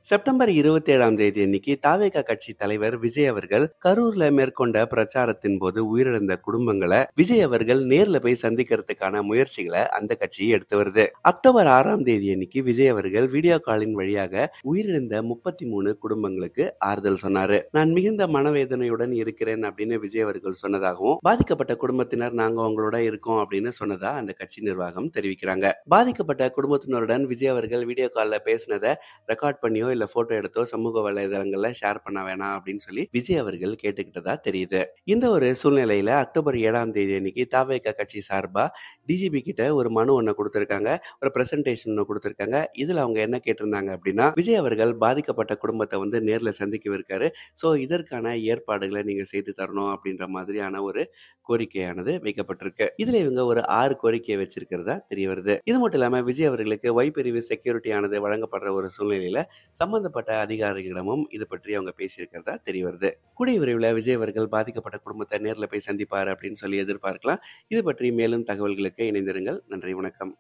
September 27ஆம் தேதி அன்னைக்கு தாவேகா கட்சி தலைவர் விஜய் அவர்கள் கரூர்ல மேற்கொண்ட பிரச்சாரத்தின் போது உயிரிழந்த குடும்பங்களை விஜய் அவர்கள் நேர்ல போய் சந்திக்கிறதுக்கான முயற்சிகளை அந்த கட்சி எடுத்து வருது. அக்டோபர் 6ஆம் தேதி அன்னைக்கு விஜய் அவர்கள் வீடியோ காலின் வழியாக உயிரிழந்த 33 குடும்பங்களுக்கு ஆறுதல் சொன்னாரு. நான் மிகுந்த மனவேதனையுடன் இருக்கிறேன் அப்படின்னு விஜய் அவர்கள் சொன்னதாகவும், பாதிக்கப்பட்ட குடும்பத்தினர் நாங்க உங்களோட இருக்கோம் அப்படின்னு சொன்னதா அந்த கட்சி நிர்வாகம் தெரிவிக்கிறாங்க. பாதிக்கப்பட்ட குடும்பத்தினருடன் விஜய் அவர்கள் வீடியோ கால்ல பேசினதை ரெக்கார்ட் பண்ணியோ இல்ல போட்டோ எடுத்தோ சமூக வலைதளங்கள்ல ஷேர் பண்ண வேணாம் அப்படின்னு சொல்லி விஜய் அவர்கள் கேட்டுக்கிட்டதா தெரியுது. இந்த ஒரு சூழ்நிலையில அக்டோபர் 7ஆம் தேதி அன்னைக்கு தாவேகா கட்சி சார்பா டிஜிபி கிட்ட ஒரு மனு ஒண்ணு கொடுத்திருக்காங்க, ஒரு பிரசன்டேஷன் ஒண்ணு கொடுத்திருக்காங்க. இதுல அவங்க என்ன கேட்டிருந்தாங்க அப்படின்னா, விஜய் அவர்கள் பாதிக்கப்பட்ட குடும்பத்தை வந்து நேர்ல சந்திக்கவிருக்காரு, சோ இதற்கான ஏற்பாடுகளை நீங்க செய்து தரணும் அப்படின்ற மாதிரியான ஒரு கோரிக்கையானது வைக்கப்பட்டிருக்கு. இதுல இவங்க ஒரு 6 கோரிக்கையை வச்சிருக்கிறதா தெரிய வருது. இது மட்டும் இல்லாம விஜய் அவர்களுக்கு ஒய் பிரிவு செக்யூரிட்டி ஆனது வழங்கப்படுற ஒரு சூழ்நிலையில சம்பந்தப்பட்ட அதிகாரிகளிடமும் இது பற்றி அவங்க பேசியிருக்கிறதா தெரிய வருது. கூடிய விரைவில் விஜய் அவர்கள் பாதிக்கப்பட்ட குடும்பத்தை நேர்ல போய் சந்திப்பார் அப்படின்னு சொல்லி எதிர்பார்க்கலாம். இது பற்றி மேலும் தகவல்களுக்கு இணைந்திருங்கள். நன்றி, வணக்கம்.